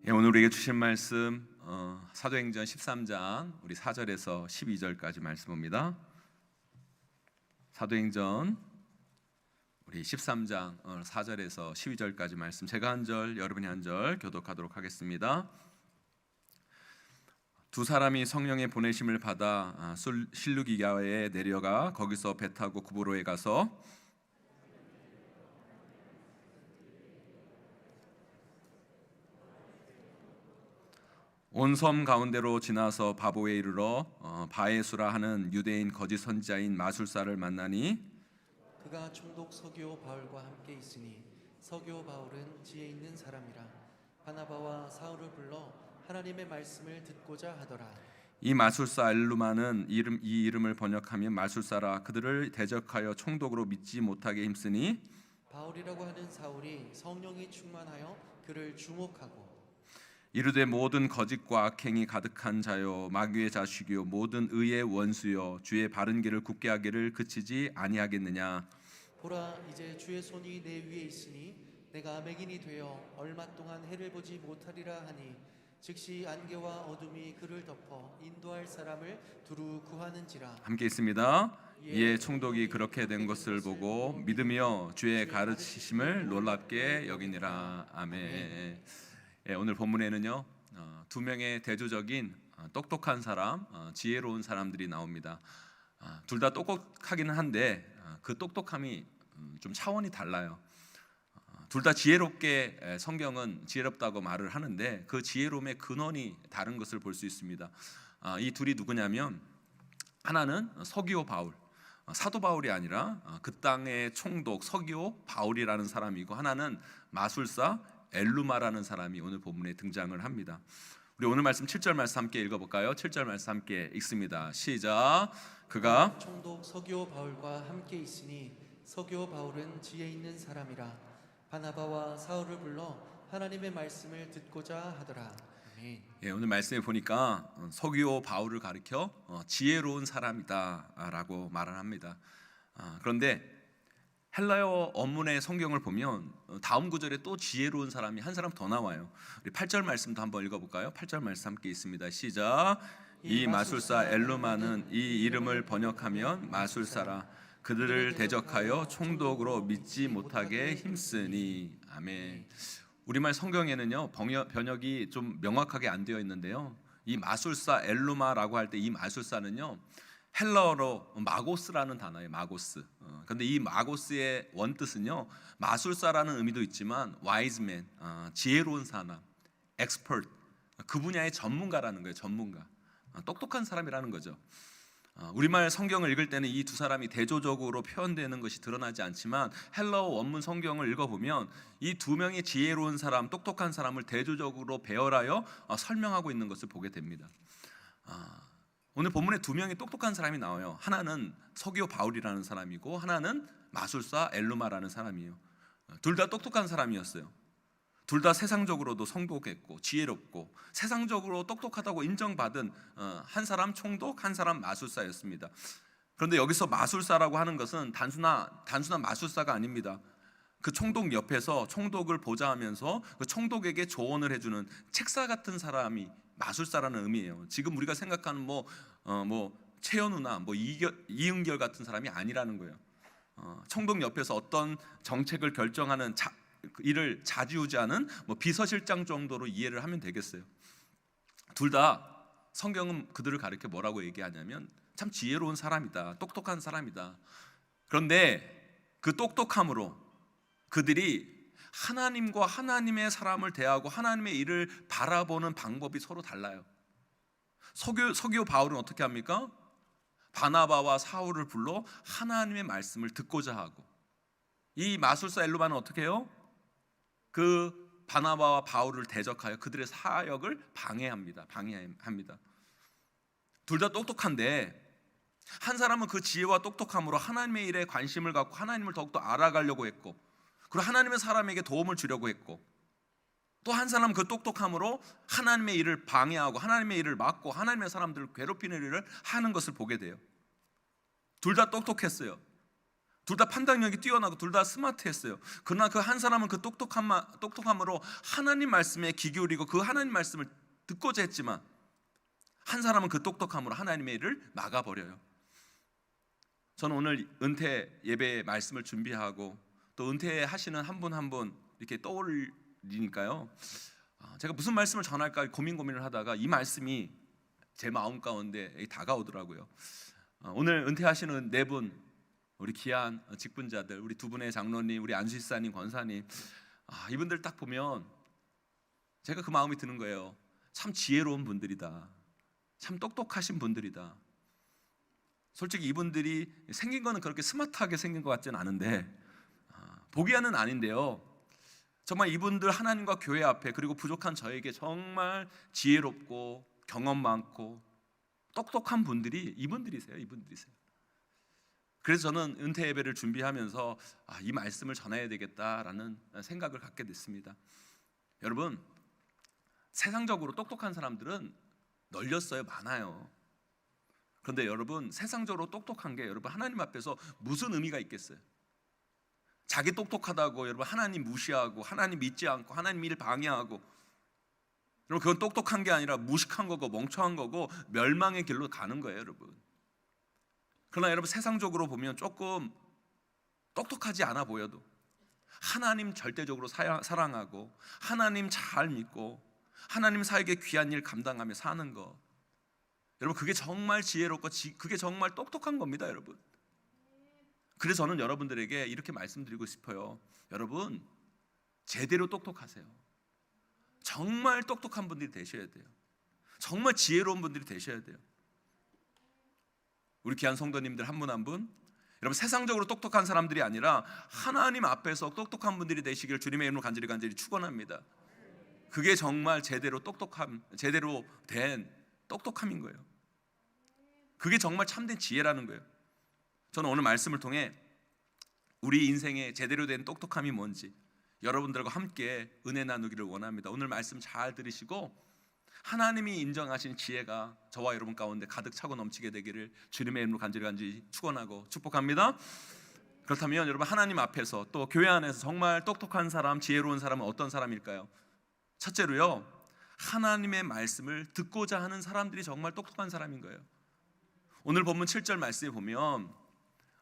오늘 우리에게 주신 말씀 사도행전 13장 우리 4절에서 12절까지 말씀입니다. 사도행전 우리 13장 4절에서 12절까지 말씀, 제가 한 절, 여러분이 한 절 교독하도록 하겠습니다. 두 사람이 성령의 보내심을 받아 실루기아에 내려가 거기서 배 타고 구브로에 가서 온 섬 가운데로 지나서 바보에 이르러 바에수라 하는 유대인 거짓 선지자인 마술사를 만나니 그가 총독 서기오 바울과 함께 있으니 서기오 바울은 지혜 있는 사람이라 바나바와 사울을 불러 하나님의 말씀을 듣고자 하더라. 이 마술사 엘루마는 이 이름을 번역하면 마술사라. 그들을 대적하여 총독으로 믿지 못하게 힘쓰니 바울이라고 하는 사울이 성령이 충만하여 그를 주목하고 이르되 모든 거짓과 악행이 가득한 자요 마귀의 자식이요 모든 의의 원수요 주의 바른 길을 굳게 하기를 그치지 아니하겠느냐. 보라, 이제 주의 손이 내 위에 있으니 내가 맹인이 되어 얼마 동안 해를 보지 못하리라 하니 즉시 안개와 어둠이 그를 덮어 인도할 사람을 두루 구하는지라. 함께 있습니다. 이에 총독이 그렇게 된 것을 보고 믿으며 주의 가르치심을 놀랍게 여기니라. 아멘. 오늘 본문에는요 두 명의 대조적인 똑똑한 사람, 지혜로운 사람들이 나옵니다. 둘 다 똑똑하기는 한데 그 똑똑함이 좀 차원이 달라요. 둘 다 지혜롭게 성경은 지혜롭다고 말을 하는데 그 지혜로움의 근원이 다른 것을 볼 수 있습니다. 이 둘이 누구냐면 하나는 서기오 바울, 사도 바울이 아니라 그 땅의 총독 서기오 바울이라는 사람이고, 하나는 마술사 엘루마라는 사람이 오늘 본문에 등장을 합니다. 우리 오늘 말씀 7절 말씀 함께 읽어볼까요? 7절 말씀 함께 읽습니다. 시작. 그가 총독 서기오 바울과 함께 있으니 서기오 바울은 지혜 있는 사람이라 바나바와 사울을 불러 하나님의 말씀을 듣고자 하더라. 아멘. 오늘 말씀에 보니까 서기오 바울을 가리켜 지혜로운 사람이다라고 말을 합니다. 그런데 헬라어 원문의 성경을 보면 다음 구절에 또 지혜로운 사람이 한 사람 더 나와요. 우리 8절 말씀도 한번 읽어볼까요? 8절 말씀 함께 있습니다. 시작. 이 마술사 엘루마는 이 이름을 번역하면 마술사라. 그들을 대적하여 총독으로 믿지 못하게 힘쓰니. 아멘. 우리말 성경에는요 번역이 좀 명확하게 안 되어 있는데요, 이 마술사 엘루마라고 할 때 이 마술사는요 헬라어로 마고스라는 단어예요. 마고스. 그런데 이 마고스의 원뜻은요 마술사라는 의미도 있지만 와이즈맨, 지혜로운 사람, 엑스퍼트, 그 분야의 전문가라는 거예요. 전문가, 똑똑한 사람이라는 거죠. 우리말 성경을 읽을 때는 이 두 사람이 대조적으로 표현되는 것이 드러나지 않지만 헬라어 원문 성경을 읽어보면 이 두 명의 지혜로운 사람, 똑똑한 사람을 대조적으로 배열하여 설명하고 있는 것을 보게 됩니다. 오늘 본문에 두 명의 똑똑한 사람이 나와요. 하나는 서기오 바울이라는 사람이고 하나는 마술사 엘루마라는 사람이에요. 둘 다 똑똑한 사람이었어요. 둘 다 세상적으로도 성독했고 지혜롭고 세상적으로 똑똑하다고 인정받은 한 사람 총독, 한 사람 마술사였습니다. 그런데 여기서 마술사라고 하는 것은 단순한 마술사가 아닙니다. 그 총독 옆에서 총독을 보좌하면서 그 총독에게 조언을 해주는 책사 같은 사람이 마술사라는 의미예요. 지금 우리가 생각하는 뭐 최현우나 이은결 같은 사람이 아니라는 거예요. 총독 옆에서 어떤 정책을 결정하는 이를 좌지우지하는 비서실장 정도로 이해를 하면 되겠어요. 둘 다 성경은 그들을 가리켜 뭐라고 얘기하냐면 참 지혜로운 사람이다, 똑똑한 사람이다. 그런데 그 똑똑함으로 그들이 하나님과 하나님의 사람을 대하고 하나님의 일을 바라보는 방법이 서로 달라요. 서기오 바울은 어떻게 합니까? 바나바와 사울을 불러 하나님의 말씀을 듣고자 하고, 이 마술사 엘루마는 어떻게 해요? 그 바나바와 바울을 대적하여 그들의 사역을 방해합니다. 둘 다 똑똑한데 한 사람은 그 지혜와 똑똑함으로 하나님의 일에 관심을 갖고 하나님을 더욱더 알아가려고 했고, 그리고 하나님의 사람에게 도움을 주려고 했고, 또 한 사람은 그 똑똑함으로 하나님의 일을 방해하고 하나님의 일을 막고 하나님의 사람들을 괴롭히는 일을 하는 것을 보게 돼요. 둘 다 똑똑했어요. 둘 다 판단력이 뛰어나고 둘 다 스마트했어요. 그러나 그 한 사람은 그 똑똑함으로 하나님 말씀에 귀 기울이고 그 하나님 말씀을 듣고자 했지만, 한 사람은 그 똑똑함으로 하나님의 일을 막아버려요. 저는 오늘 은퇴 예배 말씀을 준비하고 또 은퇴하시는 한 분 한 분 이렇게 떠올리니까요, 제가 무슨 말씀을 전할까 고민을 하다가 이 말씀이 제 마음 가운데 다가오더라고요. 오늘 은퇴하시는 네 분, 우리 귀한 직분자들, 우리 두 분의 장로님, 우리 안수집사님, 권사님, 이분들 딱 보면 제가 그 마음이 드는 거예요. 참 지혜로운 분들이다. 참 똑똑하신 분들이다. 솔직히 이분들이 생긴 거는 그렇게 스마트하게 생긴 것 같지는 않은데, 보기에는 아닌데요, 정말 이분들 하나님과 교회 앞에, 그리고 부족한 저에게 정말 지혜롭고 경험 많고 똑똑한 분들이 이분들이세요. 그래서 저는 은퇴 예배를 준비하면서 이 말씀을 전해야 되겠다라는 생각을 갖게 됐습니다. 여러분, 세상적으로 똑똑한 사람들은 널렸어요. 많아요. 그런데 여러분, 세상적으로 똑똑한 게 여러분 하나님 앞에서 무슨 의미가 있겠어요? 자기 똑똑하다고 여러분 하나님 무시하고 하나님 믿지 않고 하나님 일 방해하고, 여러분 그건 똑똑한 게 아니라 무식한 거고 멍청한 거고 멸망의 길로 가는 거예요, 여러분. 그러나 여러분, 세상적으로 보면 조금 똑똑하지 않아 보여도 하나님 절대적으로 사랑하고 하나님 잘 믿고 하나님 사에게 귀한 일 감당하며 사는 것, 여러분 그게 정말 지혜롭고 그게 정말 똑똑한 겁니다, 여러분. 그래서 저는 여러분들에게 이렇게 말씀드리고 싶어요. 여러분, 제대로 똑똑하세요. 정말 똑똑한 분들이 되셔야 돼요. 정말 지혜로운 분들이 되셔야 돼요. 우리 귀한 성도님들 한 분 한 분, 여러분 세상적으로 똑똑한 사람들이 아니라 하나님 앞에서 똑똑한 분들이 되시길 주님의 이름으로 간절히 축원합니다. 그게 정말 제대로 된 똑똑함인 거예요. 그게 정말 참된 지혜라는 거예요. 저는 오늘 말씀을 통해 우리 인생에 제대로 된 똑똑함이 뭔지 여러분들과 함께 은혜 나누기를 원합니다. 오늘 말씀 잘 들으시고 하나님이 인정하신 지혜가 저와 여러분 가운데 가득 차고 넘치게 되기를 주님의 이름으로 간절히 축원하고 축복합니다. 그렇다면 여러분, 하나님 앞에서 또 교회 안에서 정말 똑똑한 사람, 지혜로운 사람은 어떤 사람일까요? 첫째로요, 하나님의 말씀을 듣고자 하는 사람들이 정말 똑똑한 사람인 거예요. 오늘 본문 7절 말씀에 보면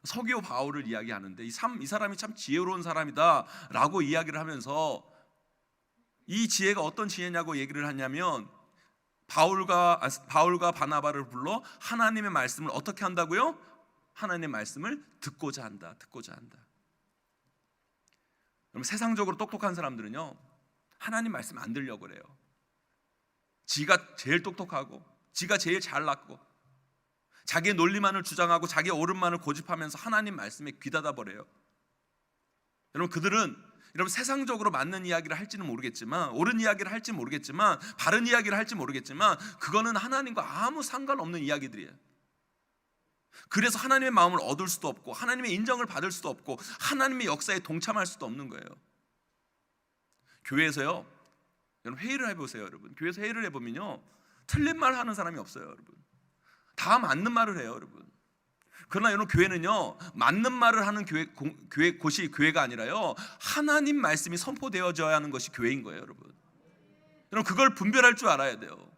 서기오 바울을 이야기하는데 이 사람이 참 지혜로운 사람이다 라고 이야기를 하면서, 이 지혜가 어떤 지혜냐고 얘기를 하냐면 바울과 바나바를 불러 하나님의 말씀을 어떻게 한다고요? 하나님의 말씀을 듣고자 한다. 그럼 세상적으로 똑똑한 사람들은요, 하나님 말씀 안 들려고 그래요. 지가 제일 똑똑하고 지가 제일 잘났고 자기의 논리만을 주장하고 자기의 옳음만을 고집하면서 하나님 말씀에 귀 닫아버려요. 여러분, 그들은 여러분 세상적으로 맞는 이야기를 할지는 모르겠지만, 옳은 이야기를 할지 모르겠지만, 바른 이야기를 할지 모르겠지만, 그거는 하나님과 아무 상관없는 이야기들이에요. 그래서 하나님의 마음을 얻을 수도 없고 하나님의 인정을 받을 수도 없고 하나님의 역사에 동참할 수도 없는 거예요. 교회에서요, 여러분 회의를 해보세요. 여러분 교회에서 회의를 해보면요, 틀린 말 하는 사람이 없어요. 여러분 다 맞는 말을 해요. 여러분. 그러나 여러분, 교회는요, 맞는 말을 하는 곳이 교회가 아니라요, 하나님 말씀이 선포되어져야 하는 것이 교회인 거예요. 여러분 그걸 분별할 줄 알아야 돼요.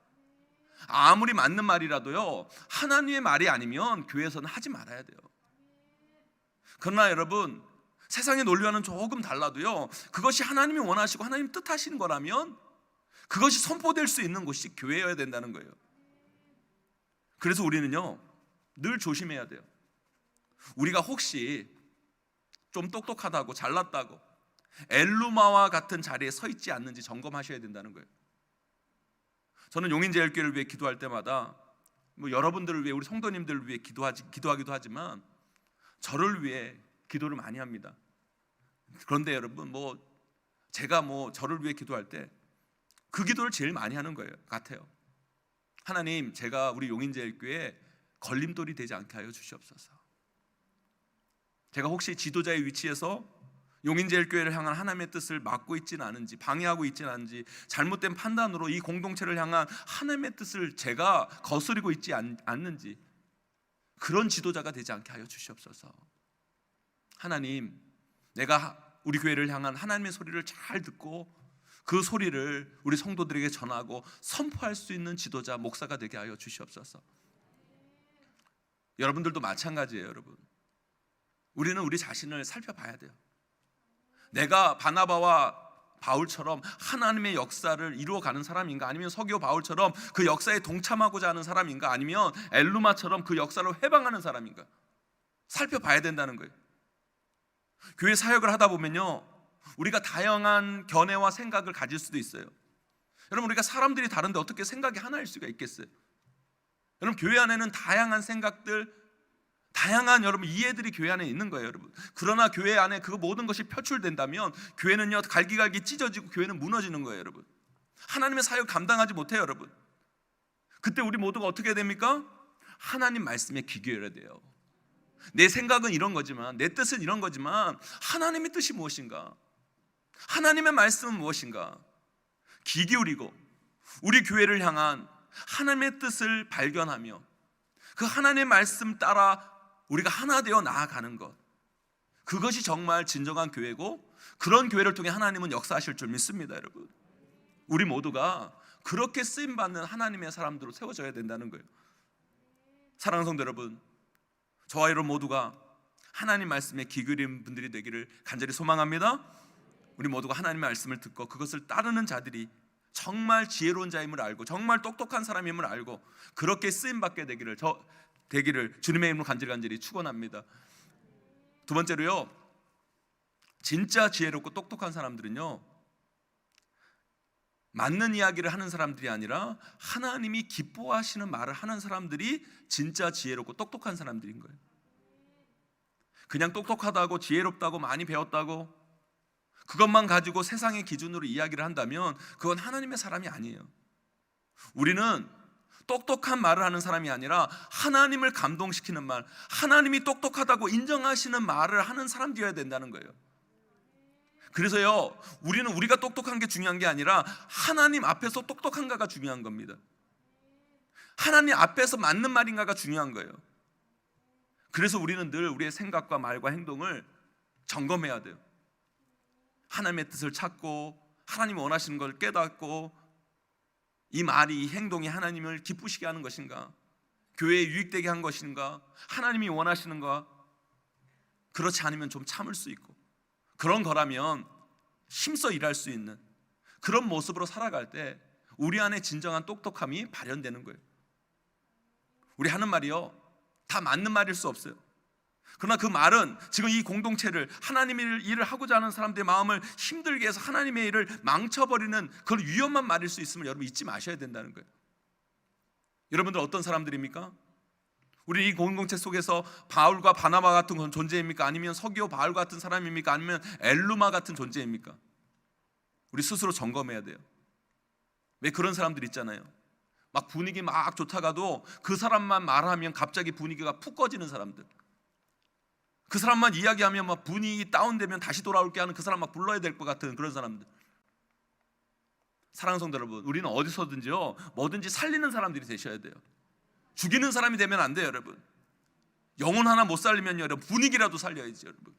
아무리 맞는 말이라도요, 하나님의 말이 아니면 교회에서는 하지 말아야 돼요. 그러나 여러분, 세상의 논리와는 조금 달라도요, 그것이 하나님이 원하시고 하나님 뜻하시는 거라면 그것이 선포될 수 있는 곳이 교회여야 된다는 거예요. 그래서 우리는요, 늘 조심해야 돼요. 우리가 혹시 좀 똑똑하다고 잘났다고 엘루마와 같은 자리에 서 있지 않는지 점검하셔야 된다는 거예요. 저는 용인제일교회를 위해 기도할 때마다 여러분들을 위해, 우리 성도님들을 위해 기도하기도 하지만 저를 위해 기도를 많이 합니다. 그런데 여러분, 제가 저를 위해 기도할 때 그 기도를 제일 많이 하는 거예요. 같아요. 하나님, 제가 우리 용인제일교회에 걸림돌이 되지 않게 하여 주시옵소서. 제가 혹시 지도자의 위치에서 용인제일교회를 향한 하나님의 뜻을 막고 있지는 않은지, 방해하고 있지는 않은지, 잘못된 판단으로 이 공동체를 향한 하나님의 뜻을 제가 거스르고 있지 않는지, 그런 지도자가 되지 않게 하여 주시옵소서. 하나님, 내가 우리 교회를 향한 하나님의 소리를 잘 듣고 그 소리를 우리 성도들에게 전하고 선포할 수 있는 지도자, 목사가 되게 하여 주시옵소서. 여러분들도 마찬가지예요. 여러분, 우리는 우리 자신을 살펴봐야 돼요. 내가 바나바와 바울처럼 하나님의 역사를 이루어가는 사람인가, 아니면 서기오 바울처럼 그 역사에 동참하고자 하는 사람인가, 아니면 엘루마처럼 그 역사를 회방하는 사람인가 살펴봐야 된다는 거예요. 교회 사역을 하다 보면요, 우리가 다양한 견해와 생각을 가질 수도 있어요. 여러분, 우리가 사람들이 다른데 어떻게 생각이 하나일 수가 있겠어요? 여러분, 교회 안에는 다양한 생각들, 다양한 여러분 이해들이 교회 안에 있는 거예요, 여러분. 그러나 교회 안에 그 모든 것이 표출된다면 교회는요, 갈기갈기 찢어지고 교회는 무너지는 거예요, 여러분. 하나님의 사역 감당하지 못해요, 여러분. 그때 우리 모두가 어떻게 됩니까? 하나님 말씀에 귀 기울여야 돼요. 내 생각은 이런 거지만, 내 뜻은 이런 거지만 하나님의 뜻이 무엇인가? 하나님의 말씀은 무엇인가? 귀 기울이고 우리 교회를 향한 하나님의 뜻을 발견하며 그 하나님의 말씀 따라 우리가 하나 되어 나아가는 것, 그것이 정말 진정한 교회고, 그런 교회를 통해 하나님은 역사하실 줄 믿습니다. 여러분, 우리 모두가 그렇게 쓰임받는 하나님의 사람들로 세워져야 된다는 거예요. 사랑하는 성도 여러분, 저와 여러분 모두가 하나님 말씀에 귀 기울인 분들이 되기를 간절히 소망합니다. 우리 모두가 하나님의 말씀을 듣고 그것을 따르는 자들이 정말 지혜로운 자임을 알고 정말 똑똑한 사람임을 알고 그렇게 쓰임받게 되기를 주님의 이름으로 간절히 축원합니다. 두 번째로요, 진짜 지혜롭고 똑똑한 사람들은요, 맞는 이야기를 하는 사람들이 아니라 하나님이 기뻐하시는 말을 하는 사람들이 진짜 지혜롭고 똑똑한 사람들인 거예요. 그냥 똑똑하다고 지혜롭다고 많이 배웠다고 그것만 가지고 세상의 기준으로 이야기를 한다면 그건 하나님의 사람이 아니에요. 우리는 똑똑한 말을 하는 사람이 아니라 하나님을 감동시키는 말, 하나님이 똑똑하다고 인정하시는 말을 하는 사람들이어야 된다는 거예요. 그래서요, 우리는 우리가 똑똑한 게 중요한 게 아니라 하나님 앞에서 똑똑한가가 중요한 겁니다. 하나님 앞에서 맞는 말인가가 중요한 거예요. 그래서 우리는 늘 우리의 생각과 말과 행동을 점검해야 돼요. 하나님의 뜻을 찾고 하나님이 원하시는 걸 깨닫고, 이 말이, 이 행동이 하나님을 기쁘시게 하는 것인가, 교회에 유익되게 한 것인가, 하나님이 원하시는가. 그렇지 않으면 좀 참을 수 있고, 그런 거라면 힘써 일할 수 있는 그런 모습으로 살아갈 때 우리 안에 진정한 똑똑함이 발현되는 거예요. 우리 하는 말이요, 다 맞는 말일 수 없어요. 그러나 그 말은 지금 이 공동체를, 하나님의 일을 하고자 하는 사람들의 마음을 힘들게 해서 하나님의 일을 망쳐버리는 그런 위험한 말일 수 있음을 여러분 잊지 마셔야 된다는 거예요. 여러분들 어떤 사람들입니까? 우리 이 공동체 속에서 바울과 바나바 같은 존재입니까? 아니면 서기오 바울 같은 사람입니까? 아니면 엘루마 같은 존재입니까? 우리 스스로 점검해야 돼요. 왜 그런 사람들 있잖아요, 막 분위기 막 좋다가도 그 사람만 말하면 갑자기 분위기가 푹 꺼지는 사람들, 그 사람만 이야기하면 막 분위기 다운되면 다시 돌아올게 하는 그 사람 막 불러야 될 것 같은 그런 사람들. 사랑하는 성도 여러분, 우리는 어디서든지요, 뭐든지 살리는 사람들이 되셔야 돼요. 죽이는 사람이 되면 안 돼요, 여러분. 영혼 하나 못 살리면 여러분 분위기라도 살려야지, 여러분.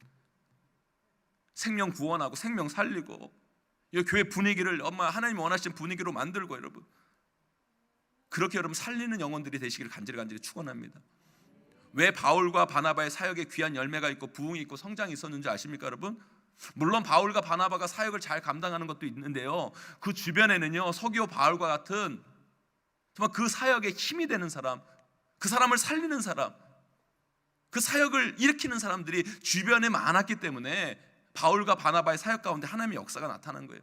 생명 구원하고 생명 살리고 이 교회 분위기를 하나님이 원하시는 분위기로 만들고, 여러분 그렇게 여러분 살리는 영혼들이 되시기를 간절히 축원합니다. 왜 바울과 바나바의 사역에 귀한 열매가 있고 부흥이 있고 성장이 있었는지 아십니까, 여러분? 물론 바울과 바나바가 사역을 잘 감당하는 것도 있는데요, 그 주변에는요, 서기오 바울과 같은 정말 그 사역에 힘이 되는 사람, 그 사람을 살리는 사람, 그 사역을 일으키는 사람들이 주변에 많았기 때문에 바울과 바나바의 사역 가운데 하나님의 역사가 나타난 거예요.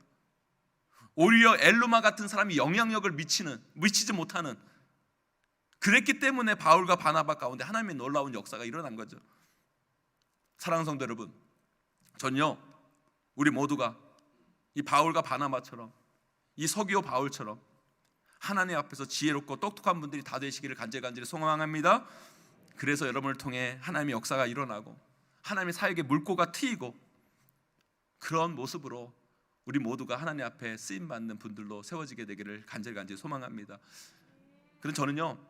오히려 엘루마 같은 사람이 영향력을 미치지 못하는, 그랬기 때문에 바울과 바나바 가운데 하나님의 놀라운 역사가 일어난 거죠. 사랑하는 성도 여러분, 전요, 우리 모두가 이 바울과 바나바처럼, 이 서기오 바울처럼 하나님 앞에서 지혜롭고 똑똑한 분들이 다 되시기를 간절히 소망합니다. 그래서 여러분을 통해 하나님의 역사가 일어나고 하나님의 사역의 물꼬가 트이고, 그런 모습으로 우리 모두가 하나님 앞에 쓰임받는 분들로 세워지게 되기를 간절히 소망합니다. 그럼 저는요,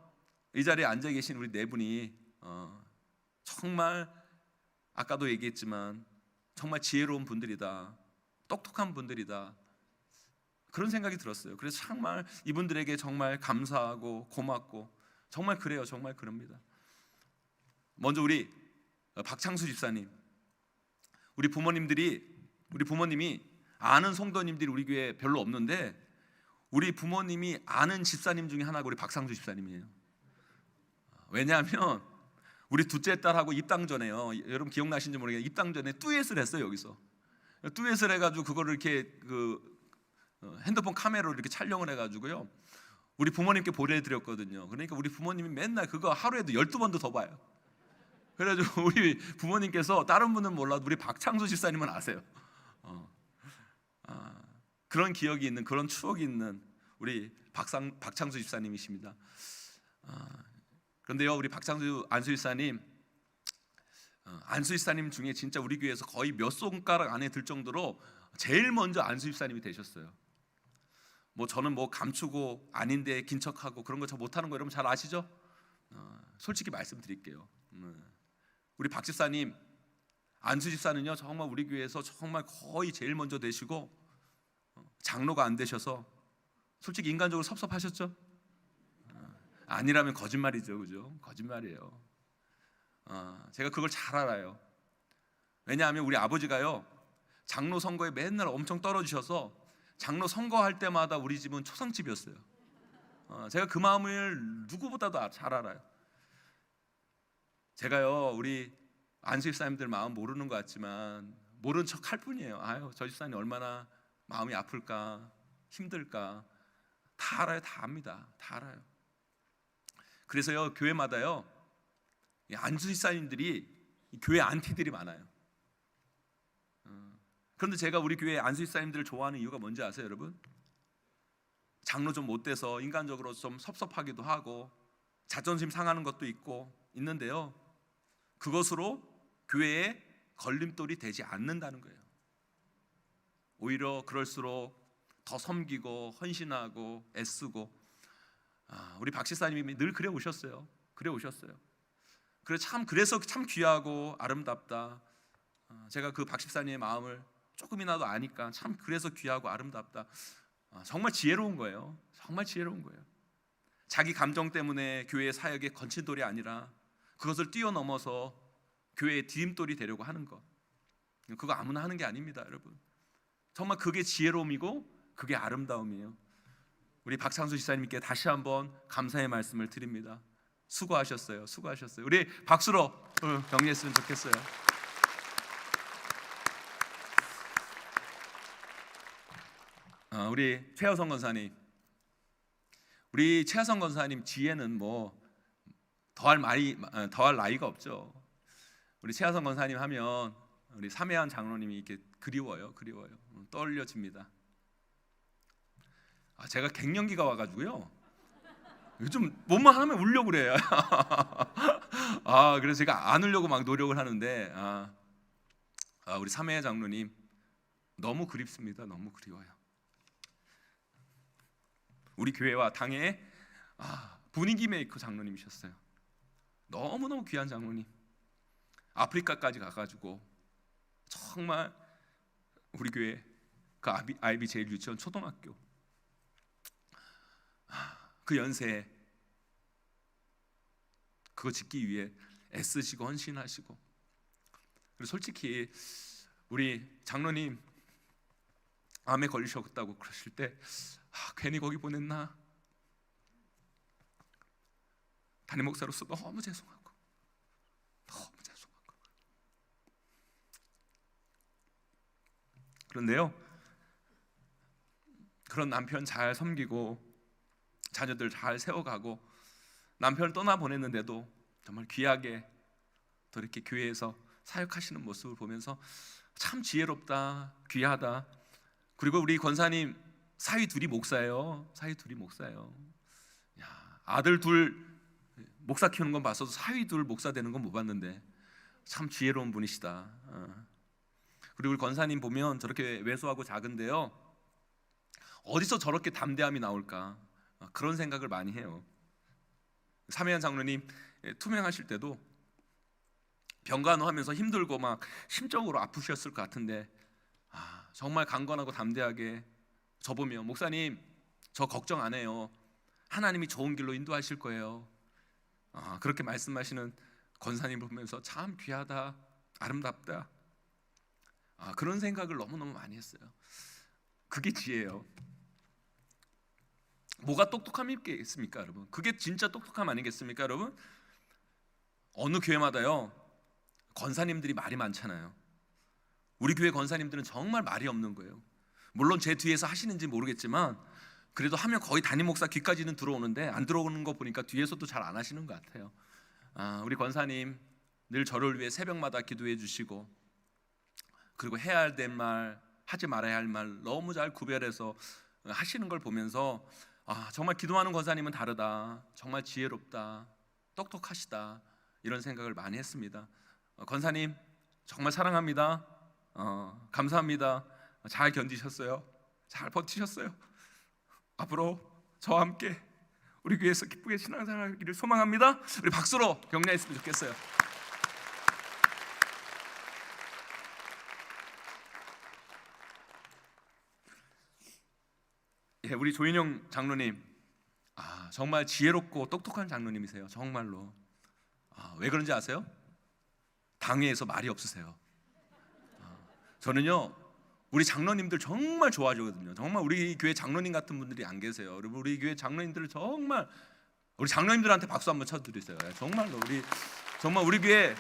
이 자리에 앉아 계신 우리 네 분이 정말 아까도 얘기했지만 정말 지혜로운 분들이다, 똑똑한 분들이다, 그런 생각이 들었어요. 그래서 정말 이분들에게 정말 감사하고 고맙고, 정말 그래요. 정말 그럽니다. 먼저 우리 박창수 집사님, 우리 부모님이 아는 성도님들이 우리 교회에 별로 없는데 우리 부모님이 아는 집사님 중에 하나가 우리 박상수 집사님이에요. 왜냐하면 우리 둘째 딸하고 입당 전에요, 여러분 기억나신지 모르겠는데 입당 전에 듀엣을 했어요. 여기서 듀엣을 해가지고 그거를 이렇게 핸드폰 카메라로 이렇게 촬영을 해가지고요, 우리 부모님께 보내드렸거든요. 그러니까 우리 부모님이 맨날 그거 하루에도 12번도 더 봐요. 그래가지고 우리 부모님께서, 다른 분은 몰라도 우리 박창수 집사님은 아세요. 그런 기억이 있는, 그런 추억이 있는 우리 박창수 집사님이십니다. 그런데요, 우리 안수 집사님 중에 진짜 우리 교회에서 거의 몇 손가락 안에 들 정도로 제일 먼저 안수 집사님이 되셨어요. 뭐 저는 뭐 감추고 아닌데 긴 척하고 그런 거 저 못하는 거 여러분 잘 아시죠? 솔직히 말씀드릴게요. 우리 박 집사님, 안수 집사는요 정말 우리 교회에서 정말 거의 제일 먼저 되시고, 장로가 안 되셔서 솔직히 인간적으로 섭섭하셨죠? 아니라면 거짓말이죠, 그죠? 거짓말이에요. 제가 그걸 잘 알아요. 왜냐하면 우리 아버지가요 장로 선거에 맨날 엄청 떨어지셔서 장로 선거할 때마다 우리 집은 초상집이었어요. 제가 그 마음을 누구보다도 잘 알아요. 제가요 우리 안수 집사님들 마음 모르는 것 같지만 모른 척 할 뿐이에요. 아유, 저 집사님 얼마나 마음이 아플까, 힘들까 다 알아요. 다 압니다. 다 알아요. 그래서요 교회마다요 안수 집사님들이 교회 안티들이 많아요. 그런데 제가 우리 교회 안수 집사님들을 좋아하는 이유가 뭔지 아세요, 여러분? 장로 좀 못 돼서 인간적으로 좀 섭섭하기도 하고 자존심 상하는 것도 있는데요, 그것으로 교회에 걸림돌이 되지 않는다는 거예요. 오히려 그럴수록 더 섬기고 헌신하고 애쓰고, 우리 박 집사님이 늘 그래 오셨어요. 그래서 참 귀하고 아름답다. 제가 그 박 집사님의 마음을 조금이라도 아니까 참 그래서 귀하고 아름답다. 정말 지혜로운 거예요. 정말 지혜로운 거예요. 자기 감정 때문에 교회의 사역에 거친돌이 아니라 그것을 뛰어넘어서 교회의 디딤돌이 되려고 하는 것, 그거 아무나 하는 게 아닙니다, 여러분. 정말 그게 지혜로움이고 그게 아름다움이에요. 우리 박창수 집사님께 다시 한번 감사의 말씀을 드립니다. 수고하셨어요. 우리 박수로 격려했으면 좋겠어요. 우리 최하성 권사님, 지혜는 뭐 더할 나이가 없죠. 우리 최하성 권사님 하면 우리 삼해한 장로님이 이렇게 그리워요. 떠올려집니다. 제가 갱년기가 와가지고요, 요즘 뭐만 하면 울려고 그래요. 그래서 제가 안 울려고 막 노력을 하는데, 우리 삼해 장로님 너무 그립습니다. 너무 그리워요. 우리 교회와 당의 분위기 메이커 장로님이셨어요. 너무너무 귀한 장로님. 아프리카까지 가가지고 정말 우리 교회 그 아이비 제일 유치원 초등학교 그 연세에 그거 짓기 위해 애쓰시고 헌신하시고, 그리고 솔직히 우리 장로님 암에 걸리셨다고 그러실 때 괜히 거기 보냈나, 담임 목사로서 너무 죄송하고. 그런데요, 그런 남편 잘 섬기고 자녀들 잘 세워가고 남편을 떠나 보냈는데도 정말 귀하게 또 이렇게 교회에서 사역하시는 모습을 보면서 참 지혜롭다, 귀하다. 그리고 우리 권사님 사위 둘이 목사예요. 아들 둘 목사 키우는 건 봤어도 사위 둘 목사 되는 건 못 봤는데 참 지혜로운 분이시다. 그리고 우리 권사님 보면 저렇게 왜소하고 작은데요, 어디서 저렇게 담대함이 나올까, 그런 생각을 많이 해요. 삼해한 장로님 투명하실 때도 병간호하면서 힘들고 막 심적으로 아프셨을 것 같은데 정말 강건하고 담대하게 저보며 목사님 저 걱정 안 해요. 하나님이 좋은 길로 인도하실 거예요. 그렇게 말씀하시는 권사님 보면서 참 귀하다, 아름답다. 그런 생각을 너무너무 많이 했어요. 그게 지혜예요. 뭐가 똑똑함이 있겠습니까, 여러분? 그게 진짜 똑똑함 아니겠습니까, 여러분? 어느 교회마다요 권사님들이 말이 많잖아요. 우리 교회 권사님들은 정말 말이 없는 거예요. 물론 제 뒤에서 하시는지 모르겠지만 그래도 하면 거의 담임 목사 귀까지는 들어오는데 안 들어오는 거 보니까 뒤에서도 잘 안 하시는 것 같아요. 우리 권사님 늘 저를 위해 새벽마다 기도해 주시고 그리고 해야 될 말, 하지 말아야 할 말 너무 잘 구별해서 하시는 걸 보면서 정말 기도하는 권사님은 다르다. 정말 지혜롭다. 똑똑하시다. 이런 생각을 많이 했습니다. 권사님 정말 사랑합니다. 감사합니다. 잘 견디셨어요. 잘 버티셨어요. 앞으로 저와 함께 우리 교회에서 기쁘게 신앙생활하기를 소망합니다. 우리 박수로 격려했으면 좋겠어요. 우리 조인영 장로님 정말 지혜롭고 똑똑한 장로님이세요. 정말로. 왜 그런지 아세요? 당회에서 말이 없으세요. 저는요 우리 장로님들 정말 좋아하거든요. 정말 우리 교회 장로님 같은 분들이 안 계세요. 여러분 우리 교회 장로님들 정말 우리 장로님들한테 박수 한번 쳐드리세요. 정말로 우리 교회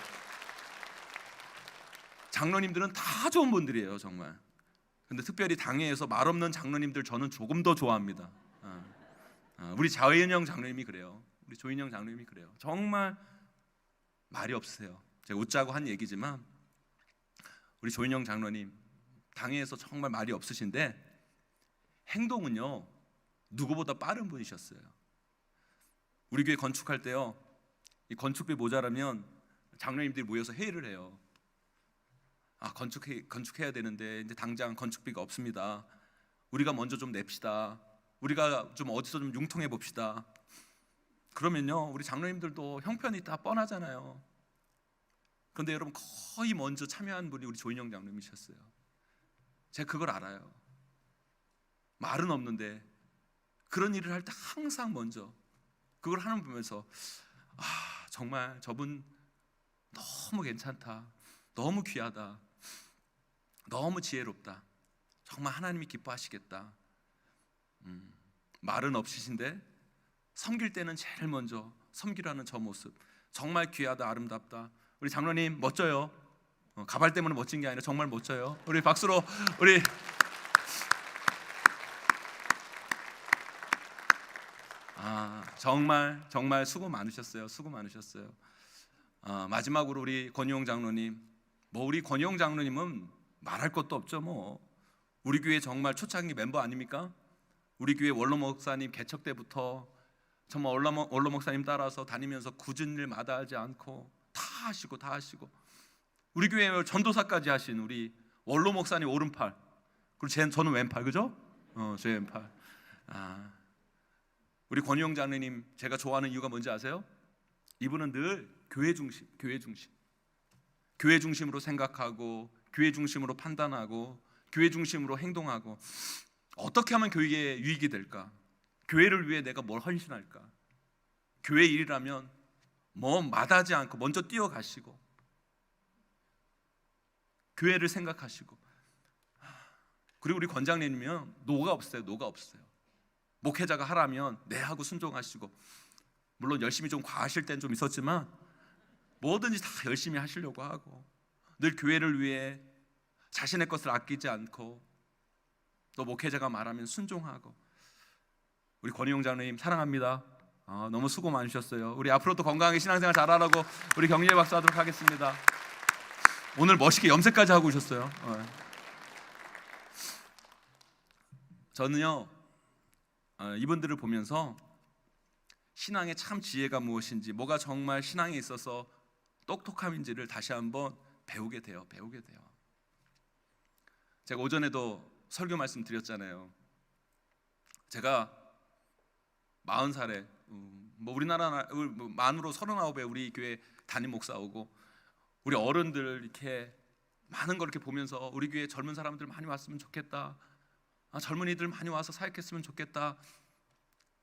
장로님들은 다 좋은 분들이에요. 정말. 근데 특별히 당회에서 말 없는 장로님들 저는 조금 더 좋아합니다. 우리 자은영 장로님이 그래요. 우리 조인영 장로님이 그래요. 정말 말이 없으세요. 제가 웃자고 한 얘기지만 우리 조인영 장로님 당회에서 정말 말이 없으신데 행동은요 누구보다 빠른 분이셨어요. 우리 교회 건축할 때요 이 건축비 모자라면 장로님들이 모여서 회의를 해요. 건축해야 되는데 이제 당장 건축비가 없습니다. 우리가 먼저 좀 냅시다. 우리가 좀 어디서 좀 융통해 봅시다. 그러면요 우리 장로님들도 형편이 다 뻔하잖아요. 그런데 여러분 거의 먼저 참여한 분이 우리 조인영 장로님이셨어요. 제가 그걸 알아요. 말은 없는데 그런 일을 할 때 항상 먼저 그걸 하는 거 보면서 정말 저분 너무 괜찮다. 너무 귀하다. 너무 지혜롭다. 정말 하나님이 기뻐하시겠다. 말은 없으신데 섬길 때는 제일 먼저 섬기라는 저 모습 정말 귀하다, 아름답다. 우리 장로님 멋져요. 가발 때문에 멋진 게 아니라 정말 멋져요. 우리 박수로 우리 정말 수고 많으셨어요. 수고 많으셨어요. 마지막으로 우리 권희용 장로님, 우리 권희용 장로님은 말할 것도 없죠. 우리 교회 정말 초창기 멤버 아닙니까? 우리 교회 원로 목사님 개척 때부터 정말 원로 목사님 따라서 다니면서 굳은 일 마다하지 않고 다 하시고 우리 교회 전도사까지 하신 우리 원로 목사님 오른팔, 그리고 저는 왼팔, 그죠? 제 왼팔. 우리 권희용 장로님 제가 좋아하는 이유가 뭔지 아세요? 이분은 늘 교회 중심으로 생각하고 교회 중심으로 판단하고 교회 중심으로 행동하고 어떻게 하면 교회에 유익이 될까? 교회를 위해 내가 뭘 헌신할까? 교회 일이라면 마다하지 않고 먼저 뛰어가시고 교회를 생각하시고 그리고 우리 권장님이면 노가 없어요. 목회자가 하라면 네 하고 순종하시고 물론 열심히 좀 과하실 땐 좀 있었지만 뭐든지 다 열심히 하시려고 하고 늘 교회를 위해 자신의 것을 아끼지 않고 또 목회자가 말하면 순종하고 우리 권희용 장로님 사랑합니다. 너무 수고 많으셨어요. 우리 앞으로도 건강하게 신앙생활 잘하라고 우리 격려의 박수 하도록 하겠습니다. 오늘 멋있게 염색까지 하고 오셨어요. 저는요 이분들을 보면서 신앙의 참 지혜가 무엇인지 뭐가 정말 신앙에 있어서 똑똑함인지를 다시 한번 배우게 돼요. 제가 오전에도 설교 말씀 드렸잖아요. 제가 40살에 우리나라 만으로 39에 우리 교회 담임 목사 오고 우리 어른들 이렇게 많은 걸 이렇게 보면서 우리 교회 젊은 사람들 많이 왔으면 좋겠다. 젊은이들 많이 와서 사역했으면 좋겠다.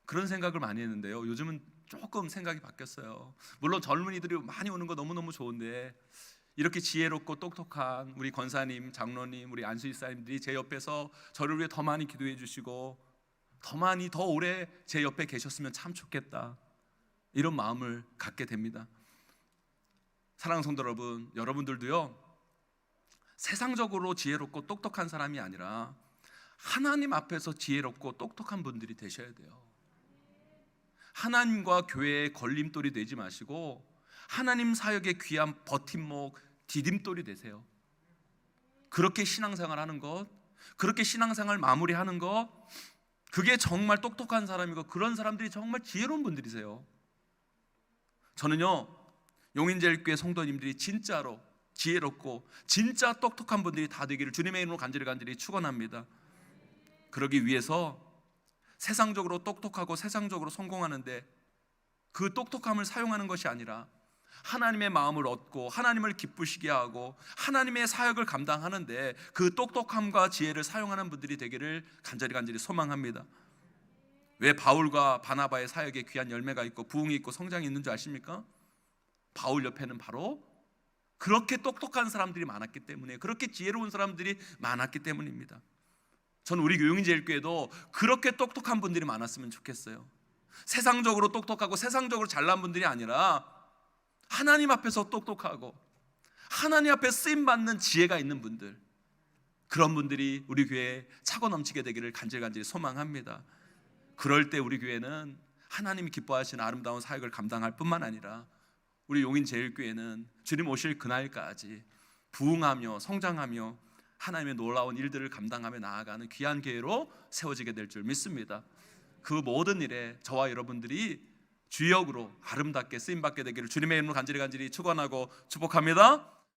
그런 생각을 많이 했는데요. 요즘은 조금 생각이 바뀌었어요. 물론 젊은이들이 많이 오는 거 너무너무 좋은데 이렇게 지혜롭고 똑똑한 우리 권사님, 장로님, 우리 안수집사님들이 제 옆에서 저를 위해 더 많이 기도해 주시고 더 많이 더 오래 제 옆에 계셨으면 참 좋겠다. 이런 마음을 갖게 됩니다. 사랑하는 성도 여러분, 여러분들도요 세상적으로 지혜롭고 똑똑한 사람이 아니라 하나님 앞에서 지혜롭고 똑똑한 분들이 되셔야 돼요. 하나님과 교회의 걸림돌이 되지 마시고 하나님 사역의 귀한 버팀목, 디딤돌이 되세요. 그렇게 신앙생활 하는 것, 그렇게 신앙생활 마무리하는 것, 그게 정말 똑똑한 사람이고 그런 사람들이 정말 지혜로운 분들이세요. 저는요 용인제일교회 성도님들이 진짜로 지혜롭고 진짜 똑똑한 분들이 다 되기를 주님의 이름으로 간절히 축원합니다. 그러기 위해서 세상적으로 똑똑하고 세상적으로 성공하는데 그 똑똑함을 사용하는 것이 아니라 하나님의 마음을 얻고 하나님을 기쁘시게 하고 하나님의 사역을 감당하는데 그 똑똑함과 지혜를 사용하는 분들이 되기를 간절히 소망합니다. 왜 바울과 바나바의 사역에 귀한 열매가 있고 부흥이 있고 성장이 있는 줄 아십니까? 바울 옆에는 바로 그렇게 똑똑한 사람들이 많았기 때문에, 그렇게 지혜로운 사람들이 많았기 때문입니다. 저는 우리 용인제일교회도 그렇게 똑똑한 분들이 많았으면 좋겠어요. 세상적으로 똑똑하고 세상적으로 잘난 분들이 아니라 하나님 앞에서 똑똑하고 하나님 앞에 쓰임받는 지혜가 있는 분들, 그런 분들이 우리 교회에 차고 넘치게 되기를 간절히 소망합니다. 그럴 때 우리 교회는 하나님이 기뻐하시는 아름다운 사역을 감당할 뿐만 아니라 우리 용인제일교회는 주님 오실 그날까지 부흥하며 성장하며 하나님의 놀라운 일들을 감당하며 나아가는 귀한 교회로 세워지게 될 줄 믿습니다. 그 모든 일에 저와 여러분들이 주역으로 아름답게 쓰임받게 되기를 주님의 이름으로 간절히 축원하고 축복합니다.